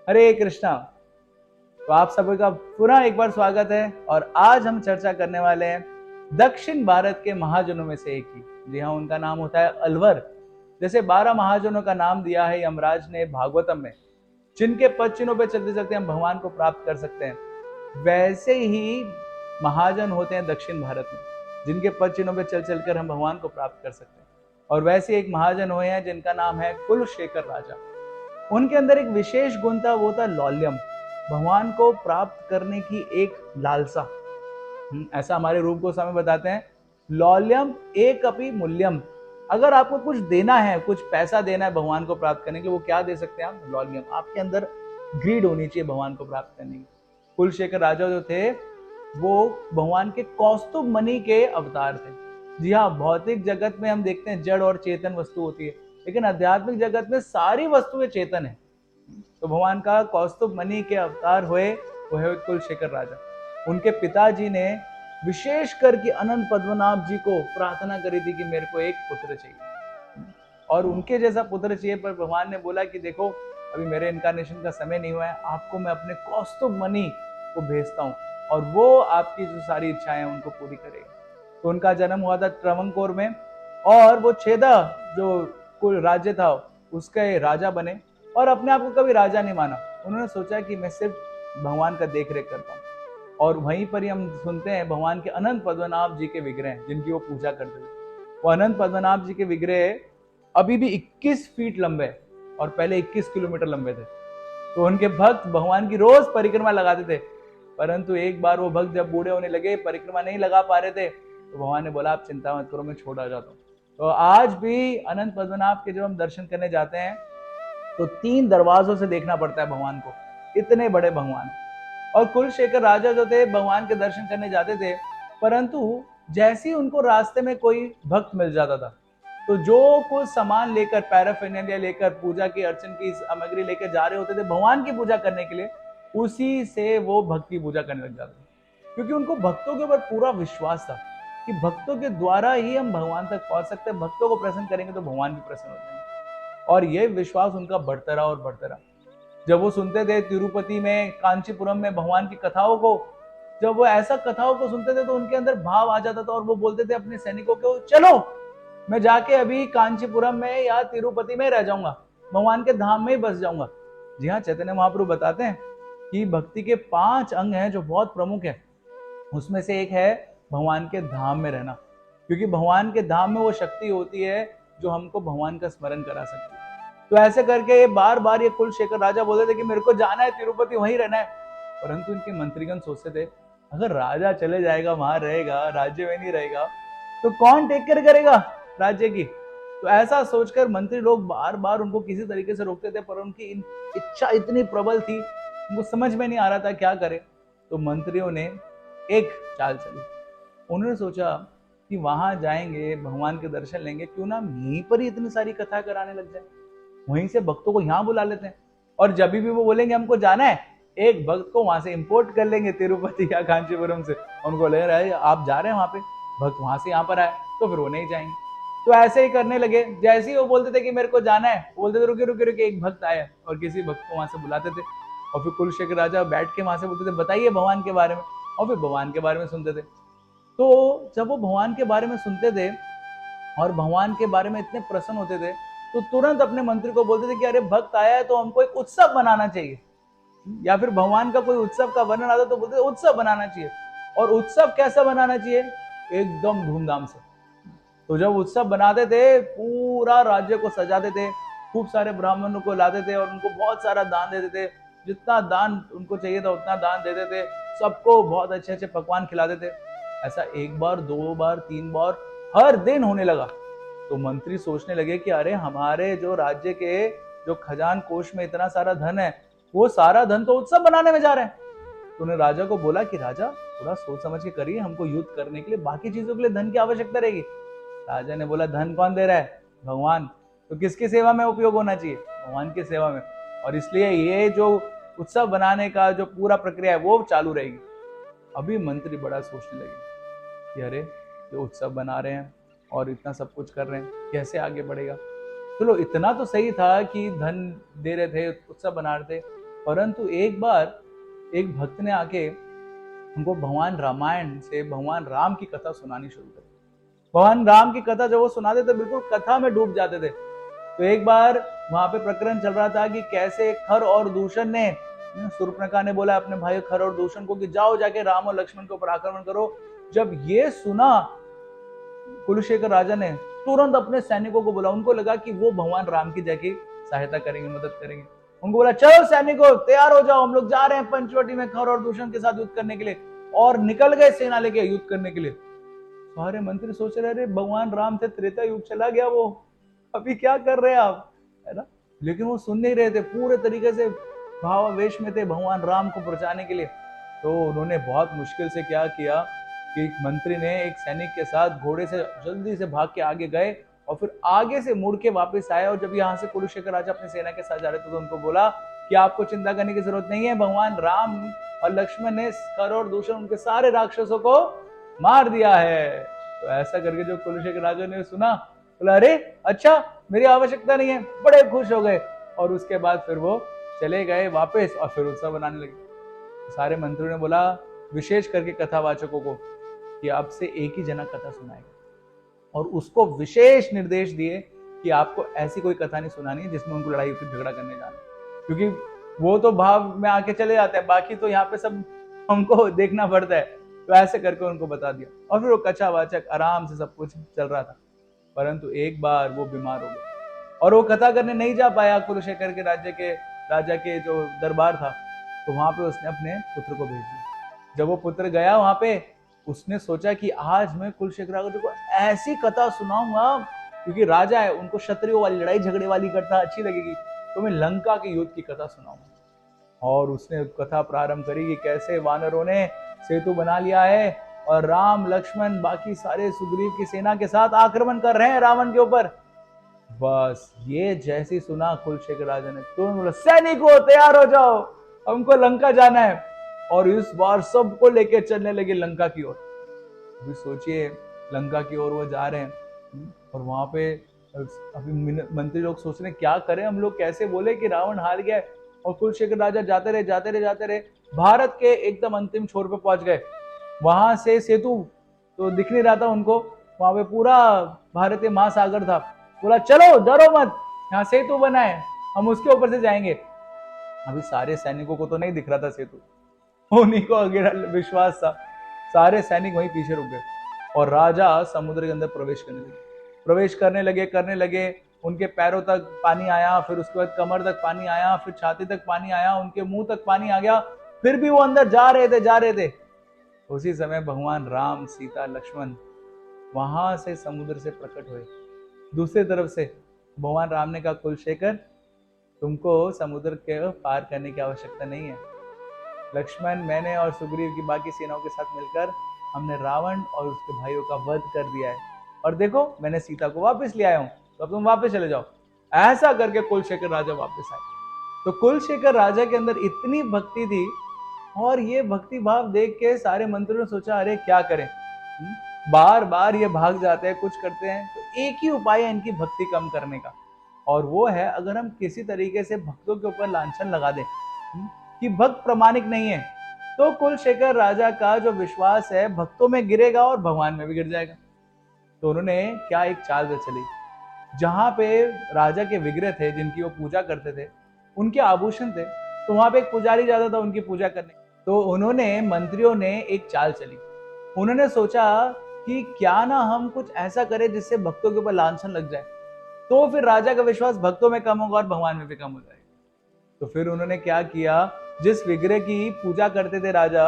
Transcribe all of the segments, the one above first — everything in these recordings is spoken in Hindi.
हरे कृष्णा। तो आप सभी का पुनः एक बार स्वागत है और आज हम चर्चा करने वाले हैं दक्षिण भारत के महाजनों में से एक ही। जी हाँ, उनका नाम होता है अलवर। जैसे 12 महाजनों का नाम दिया है यमराज ने भागवतम में, जिनके पद चिन्हों पे चलते चलते हम भगवान को प्राप्त कर सकते हैं, वैसे ही महाजन होते हैं दक्षिण भारत में, जिनके पद चिन्हों पे चल चलकर हम भगवान को प्राप्त कर सकते हैं। और वैसे एक महाजन हुए हैं जिनका नाम है कुलशेखर राजा। उनके अंदर एक विशेष गुण था, वो था लौल्यम, भगवान को प्राप्त करने की एक लालसा। ऐसा हमारे रूप गोस्वामी बताते हैं, लौल्यम एक अपि मूल्यम। अगर आपको कुछ देना है, कुछ पैसा देना है भगवान को प्राप्त करने के, वो क्या दे सकते हैं आप? लौल्यम। आपके अंदर ग्रीड होनी चाहिए भगवान को प्राप्त करने की। कुलशेखर राजा जो थे वो भगवान के कौस्तुभ मणि के अवतार थे। जी हाँ, भौतिक जगत में हम देखते हैं जड़ और चेतन वस्तु होती है, लेकिन आध्यात्मिक जगत में सारी वस्तुएं चेतन है। तो भगवान का कौस्तुभ मणि के अवतार हुए वो है कुलशेखर राजा। उनके पिताजी ने विशेष करके अनंत पद्मनाभ जी को प्रार्थना करी थी कि मेरे को एक पुत्र चाहिए, और उनके जैसा पुत्र चाहिए। पर भगवान ने बोला कि देखो, अभी मेरे इनकारनेशन का समय नहीं हुआ है, आपको मैं अपने कौस्तुभ मणि को भेजता हूँ और वो आपकी जो सारी इच्छाएं हैं उनको पूरी करेगा। तो उनका जन्म हुआ था ट्रवंकोर में, और वो छेदा जो कुल राज्य था उसके राजा बने, और अपने आप को कभी राजा नहीं माना। उन्होंने सोचा कि मैं सिर्फ भगवान का देख रेख करता हूँ। और वहीं पर ही हम सुनते हैं भगवान के अनंत पद्मनाभ जी के विग्रह जिनकी वो पूजा करते थे। वो अनंत पद्मनाभ जी के विग्रह अभी भी 21 फीट लंबे और पहले 21 किलोमीटर लंबे थे। तो उनके भक्त भगवान की रोज परिक्रमा लगाते थे, परंतु एक बार वो भक्त जब बूढ़े होने लगे, परिक्रमा नहीं लगा पा रहे थे, तो भगवान ने बोला आप चिंता मत करो, मैं छोड़ आ जाता हूँ। तो आज भी अनंत पद्मनाभ के जब हम दर्शन करने जाते हैं तो 3 दरवाजों से देखना पड़ता है भगवान को, इतने बड़े भगवान। और कुलशेखर राजा जो थे भगवान के दर्शन करने जाते थे, परंतु जैसे ही उनको रास्ते में कोई भक्त मिल जाता था, तो जो कुछ सामान लेकर, पैराफिनेलिया लेकर, पूजा की अर्चन की सामग्री लेकर जा रहे होते थे भगवान की पूजा करने के लिए, उसी से वो भक्त की पूजा करने लग जाते थे। क्योंकि उनको भक्तों के ऊपर पूरा विश्वास था कि भक्तों के द्वारा ही हम भगवान तक पहुंच सकते हैं, भक्तों को प्रसन्न करेंगे तो भगवान भी प्रसन्न हो जाएंगे। और ये विश्वास उनका बढ़ता रहा और बढ़ता रहा। जब वो सुनते थे तिरुपति में, कांचीपुरम में भगवान की कथाओं को, जब वो ऐसा कथाओं को सुनते थे तो उनके अंदर भाव आ जाता था, और वो बोलते थे अपने सैनिकों को, चलो मैं जाके अभी कांचीपुरम में या तिरुपति में रह जाऊंगा, भगवान के धाम में ही बस जाऊंगा। जी हाँ, चैतन्य महाप्रभु बताते हैं कि भक्ति के 5 अंग हैं जो बहुत प्रमुख है। उसमें से एक है भगवान के धाम में रहना, क्योंकि भगवान के धाम में वो शक्ति होती है जो हमको भगवान का स्मरण करा सकती है। तो ऐसे करके बार बार ये कुलशेखर राजा बोलते थे कि मेरे को जाना है तिरुपति, वहीं रहना है। परंतु इनके मंत्रीगण सोचते थे, अगर राजा चले जाएगा, वहां रहेगा, राज्य में नहीं रहेगा, तो कौन टेक केयर करेगा राज्य की? तो ऐसा सोचकर मंत्री लोग बार बार उनको किसी तरीके से रोकते थे, पर उनकी इच्छा इतनी प्रबल थी, उनको समझ में नहीं आ रहा था क्या करे। तो मंत्रियों ने एक चाल चली। उन्होंने सोचा कि वहां जाएंगे, भगवान के दर्शन लेंगे, क्यों ना यहीं पर ही इतनी सारी कथा कराने लग जाए, वहीं से भक्तों को यहाँ बुला लेते हैं, और जब भी वो बोलेंगे हमको जाना है, एक भक्त को वहां से इंपोर्ट कर लेंगे तिरुपति या कांचीपुरम से, उनको लग रहा है आप जा रहे हैं वहां पे, भक्त वहां से यहाँ पर आए, तो फिर वो नहीं जाएंगे। तो ऐसे ही करने लगे। जैसे ही वो बोलते थे कि मेरे को जाना है, बोलते थे रुके रुके रुके, एक भक्त आया, और किसी भक्त को वहां से बुलाते थे, और फिर कुलशेखर राजा बैठ के वहां से बोलते थे बताइए भगवान के बारे में, और फिर भगवान के बारे में सुनते थे। तो जब वो भगवान के बारे में सुनते थे और भगवान के बारे में इतने प्रसन्न होते थे, तो तुरंत अपने मंत्री को बोलते थे कि अरे भक्त आया है तो हमको एक उत्सव बनाना चाहिए, या फिर भगवान का कोई उत्सव का वर्णन आता तो बोलते थे उत्सव बनाना चाहिए। और उत्सव कैसा बनाना चाहिए? एकदम धूमधाम से। तो जब उत्सव बनाते थे, पूरा राज्य को सजाते थे, खूब सारे ब्राह्मणों को लाते थे और उनको बहुत सारा दान देते थे, जितना दान उनको चाहिए था उतना दान देते थे, सबको बहुत अच्छे अच्छे पकवान खिलाते थे। ऐसा 1 बार 2 बार 3 बार हर दिन होने लगा। तो मंत्री सोचने लगे कि अरे हमारे जो राज्य के जो खजान कोष में इतना सारा धन है, वो सारा धन तो उत्सव बनाने में जा रहे हैं। तो उन्हें राजा को बोला कि राजा थोड़ा सोच समझ के करिए, हमको युद्ध करने के लिए, बाकी चीजों के लिए धन की आवश्यकता रहेगी। राजा ने बोला धन कौन दे रहा है? भगवान। तो किसकी सेवा में उपयोग होना चाहिए? भगवान की सेवा में। और इसलिए ये जो उत्सव बनाने का जो पूरा प्रक्रिया है वो चालू रहेगी। अभी मंत्री बड़ा सोचने लगे कि अरे ये उत्सव बना रहे हैं और इतना सब कुछ कर रहे हैं, कैसे आगे बढ़ेगा? चलो इतना तो सही था कि धन दे रहे थे, उत्सव बना रहे थे, परंतु एक बार एक भक्त ने आके उनको भगवान रामायण से भगवान राम की कथा सुनानी शुरू करी। भगवान राम की कथा जब वो सुनाते थे बिल्कुल कथा में डूब जाते थे। तो एक बार वहां पे प्रकरण चल रहा था कि कैसे खर और दूषण ने, शूर्पणखा ने बोला अपने भाई खर और दूषण को कि जाओ जाके राम और लक्ष्मण के ऊपर आक्रमण करो। जब ये सुना कुलशेखर राजा ने तुरंत अपने सैनिकों को बोला। उनको लगा कि वो भगवान राम की जाके सहायता करेंगे, मदद करेंगे। उनको बोला चलो सैनिकों तैयार हो जाओ, हम लोग जा रहे हैं पंचवटी में खर और दूषण के साथ युद्ध करने के लिए। और निकल गए सेना लेके युद्ध करने के लिए। सारे मंत्री सोच रहे अरे भगवान राम से त्रेता युग चला गया, वो अभी क्या कर रहे हैं आप, है ना। लेकिन वो सुन नहीं रहे थे, पूरे तरीके से भावावेश में थे भगवान राम को बचाने के लिए। तो उन्होंने बहुत मुश्किल से क्या किया कि एक मंत्री ने एक सैनिक के साथ घोड़े से जल्दी से भाग के आगे गए और फिर आगे से मुड़ के वापस आए। और जब यहाँ से कुलशेखर राजा अपनी सेना के साथ जा रहे थे तो उनको बोला कि आपको चिंता करने की जरूरत नहीं है, भगवान राम और लक्ष्मण ने खर और दूषण उनके सारे राक्षसों को मार दिया है। तो ऐसा करके जो कुलशेखर राजा ने सुना, बोला अरे अच्छा मेरी आवश्यकता नहीं है, बड़े खुश हो गए। और उसके बाद फिर वो चले गए वापस और फिर उत्सव बनाने लगे। सारे मंत्रियों ने बोला विशेष करके कथावाचकों को कि अब से एक ही जना कथा सुनाएगा, और उसको विशेष निर्देश दिए कि आपको ऐसी कोई कथा नहीं सुनानी है जिसमें उनको लड़ाई झगड़ा करने जाना, क्योंकि वो तो भाव में आके चले जाते हैं, बाकी तो यहाँ पे सब हमको देखना पड़ता है। तो ऐसे करके उनको बता दिया और फिर वो कथावाचक आराम से सब कुछ चल रहा था। परंतु एक बार वो बीमार हो गया और वो कथा करने नहीं जा पाया कुरुशेखर के राजा के जो दरबार था। तो वहां पे उसने अपने पुत्र को भेज दिया। जब वो पुत्र गया वहां पे, उसने सोचा कि आज मैं कुलशेखर राजा को ऐसी कथा सुनाऊंगा, क्योंकि राजा है उनको क्षत्रियों वाली लड़ाई झगड़े वाली कथा अच्छी लगेगी, तो मैं लंका के युद्ध की कथा सुनाऊंगा। और उसने कथा प्रारंभ करी कि कैसे वानरों ने सेतु बना लिया है और राम लक्ष्मण बाकी सारे सुग्रीव की सेना के साथ आक्रमण कर रहे हैं रावण के ऊपर। बस ये जैसी सुना कुलशेखर राजा ने तुरंत बोला सैनिकों तैयार हो जाओ, हमको लंका जाना है। और इस बार सबको लेके चलने लगे लंका की ओर। अभी सोचिए लंका की ओर वो जा रहे हैं और वहां पे अभी मंत्री लोग सोच रहे क्या करें हम लोग, कैसे बोले कि रावण हार गया। और कुलशेखर राजा जाते रहे भारत के एकदम अंतिम छोर पे पहुंच गए। वहां से सेतु तो दिख नहीं रहा था उनको, वहां पे पूरा भारतीय महासागर था। बोला चलो डरो मत, यहाँ सेतु बना है, हम उसके ऊपर से जाएंगे। अभी सारे सैनिकों को तो नहीं दिख रहा था सेतु, उन्हीं को अकेला विश्वास था। सारे सैनिक वहीं पीछे रुक गए और राजा समुद्र के अंदर प्रवेश करने लगे। उनके पैरों तक पानी आया, फिर उसके बाद कमर तक पानी आया, फिर छाती तक पानी आया, उनके मुंह तक पानी आ गया, फिर भी वो अंदर जा रहे थे। उसी समय भगवान राम सीता लक्ष्मण वहां से समुद्र से प्रकट हुए। दूसरी तरफ से भगवान राम ने कहा कुलशेखर तुमको समुद्र के पार करने की आवश्यकता नहीं है। लक्ष्मण मैंने और सुग्रीव की बाकी सेनाओं के साथ मिलकर हमने रावण और उसके भाइयों का वध कर दिया है, और देखो मैंने सीता को वापस ले आया हूं, तो अब तुम वापस चले जाओ। ऐसा करके कुलशेखर राजा वापस आए। तो कुलशेखर राजा के अंदर इतनी भक्ति थी, और ये भक्ति भाव देख के सारे मंत्रियों ने सोचा अरे क्या करें, बार बार ये भाग जाते हैं, कुछ करते हैं, तो एक ही उपाय है इनकी भक्ति कम करने का, और वो है अगर हम किसी तरीके से भक्तों के ऊपर लांछन लगा दें कि भक्त प्रामाणिक नहीं है, तो कुलशेखर राजा का जो विश्वास है भक्तों में गिरेगा और भगवान में भी गिर जाएगा। तो उन्होंने क्या एक चाल चली, जहां पे राजा के विग्रह थे जिनकी वो पूजा करते थे, उनके आभूषण थे, तो वहां पे एक पुजारी जाता था उनकी पूजा करने। तो उन्होंने मंत्रियों ने एक चाल चली, उन्होंने सोचा कि क्या ना हम कुछ ऐसा करें जिससे भक्तों के ऊपर लांछन लग जाए, तो फिर राजा का विश्वास भक्तों में कम होगा और भगवान में भी कम हो जाएगा। तो फिर उन्होंने क्या किया, जिस विग्रह की पूजा करते थे राजा,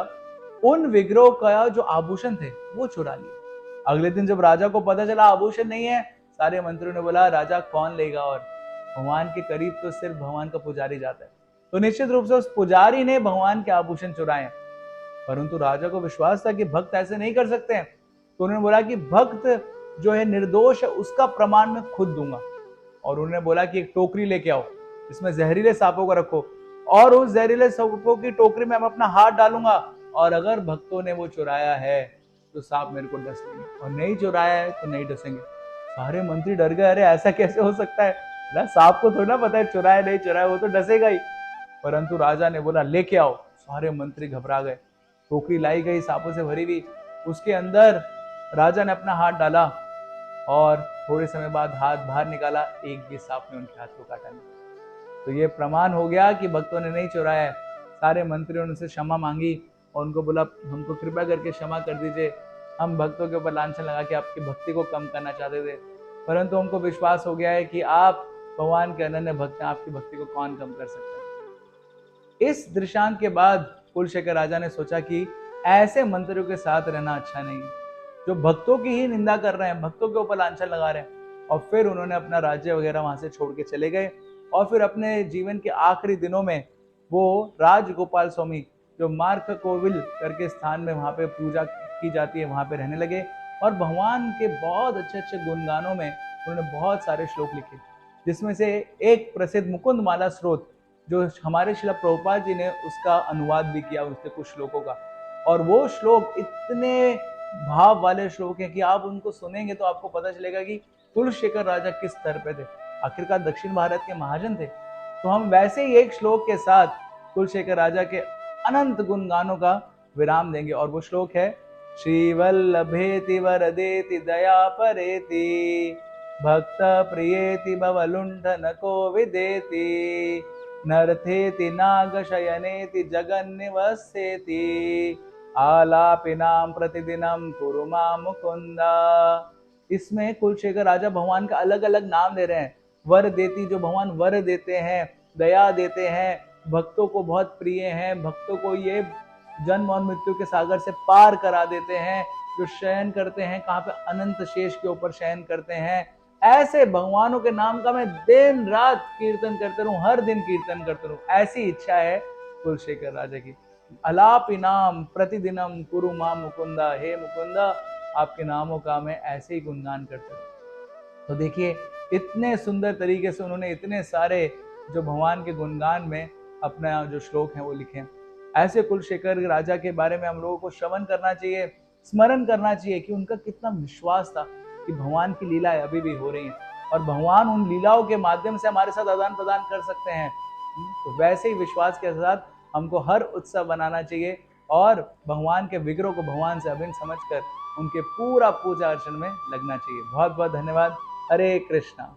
उन विग्रहों का जो आभूषण थे वो चुरा लिए। अगले दिन जब राजा को पता चला आभूषण नहीं है, सारे मंत्रियों ने बोला राजा कौन लेगा, और भगवान के करीब तो सिर्फ भगवान का पुजारी जाता है। तो निश्चित रूप से उस पुजारी ने भगवान के आभूषण चुराए, परंतु राजा को विश्वास था कि भक्त ऐसे नहीं कर सकते हैं। तो उन्होंने बोला कि भक्त जो है निर्दोष है उसका प्रमाण मैं खुद दूंगा। और उन्होंने बोला कि एक टोकरी लेके आओ, इसमें जहरीले सांपों को रखो, और उस जहरीले सांपों की टोकरी में मैं अपना हाथ डालूंगा, और अगर भक्तों ने वो चुराया है तो सांप मेरे को डस लेंगे, और नहीं चुराया है तो नहीं डसेंगे। सारे मंत्री डर गए, अरे ऐसा कैसे हो सकता है, सांप को थोड़ा पता है चुराया नहीं चुराया, वो तो डसेगा ही। परंतु राजा ने बोला लेके आओ। सारे मंत्री घबरा गए। टोकरी लाई गई सांपों से भरी हुई, उसके अंदर राजा ने अपना हाथ डाला और थोड़े समय बाद हाथ बाहर निकाला, एक भी सांप ने उनके हाथ को काटा नहीं। तो ये प्रमाण हो गया कि भक्तों ने नहीं चुराया है। सारे मंत्रियों ने उनसे क्षमा मांगी और उनको बोला हमको कृपया करके क्षमा कर दीजिए, हम भक्तों के ऊपर लांछन लगा के आपकी भक्ति को कम करना चाहते थे, परंतु हमको विश्वास हो गया है कि आप भगवान के अनन्य भक्त हैं, आपकी भक्ति को कौन कम कर सकता है। इस दृष्टांत के बाद कुलशेखर राजा ने सोचा कि ऐसे मंत्रियों के साथ रहना अच्छा नहीं है, जो भक्तों की ही निंदा कर रहे हैं, भक्तों के ऊपर लांछन लगा रहे हैं। और फिर उन्होंने अपना राज्य वगैरह वहां से छोड़ के चले गए और फिर अपने जीवन के आखिरी दिनों में वो राजगोपाल स्वामी, जो मार्क कोविल करके स्थान में वहां पे पूजा की जाती है, वहां पे रहने लगे और भगवान के बहुत अच्छे अच्छे गुणगानों में उन्होंने बहुत सारे श्लोक लिखे, जिसमें से एक प्रसिद्ध मुकुंद माला स्रोत, जो हमारे श्रील प्रभुपाद जी ने उसका अनुवाद भी किया उसके कुछ श्लोकों का। और वो श्लोक इतने भाव वाले श्लोक हैं कि आप उनको सुनेंगे तो आपको पता चलेगा कि कुलशेखर राजा किस स्तर पे थे, आखिरकार दक्षिण भारत के महाजन थे। तो हम वैसे ही एक श्लोक के साथ कुलशेखर राजा के अनंत गुणगानों का विराम देंगे और वो श्लोक है श्रीवल्लभेति वरदेति दया परेति भक्त प्रियेति भवलुंठन को विदेति नरथेति नागशयनेति जगन्निवस्येति आलापिनाम प्रतिदिनम कुरु मां मुकुंदा। इसमें कुलशेखर राजा भगवान का अलग अलग नाम दे रहे हैं। वर देती, जो भगवान वर देते हैं, दया देते हैं, भक्तों को बहुत प्रिय हैं, भक्तों को ये जन्म और मृत्यु के सागर से पार करा देते हैं, जो शयन करते हैं कहाँ पे, अनंत शेष के ऊपर शयन करते हैं। ऐसे भगवानों के नाम का मैं दिन रात कीर्तन करते रहूं, हर दिन कीर्तन करते रहूं, ऐसी इच्छा है कुलशेखर राजा की। अलापि नाम प्रतिदिनम कुरु मां मुकुंदा, हे मुकुंदा आपके नामों का मैं ऐसे ही गुणगान करता हूं। तो देखिए इतने सुंदर तरीके से उन्होंने इतने सारे जो भगवान के गुणगान में अपना जो श्लोक हैं वो लिखे। ऐसे कुलशेखर राजा के बारे में हम लोगों को श्रवण करना चाहिए, स्मरण करना चाहिए कि उनका कितना विश्वास था कि भगवान की लीलाएं अभी भी हो रही हैं और भगवान उन लीलाओं के माध्यम से हमारे साथ आदान प्रदान कर सकते हैं। तो वैसे ही विश्वास के साथ हमको हर उत्सव बनाना चाहिए और भगवान के विग्रह को भगवान से अभिन्न समझकर उनके पूरा पूजा अर्चन में लगना चाहिए। बहुत बहुत धन्यवाद। हरे कृष्णा।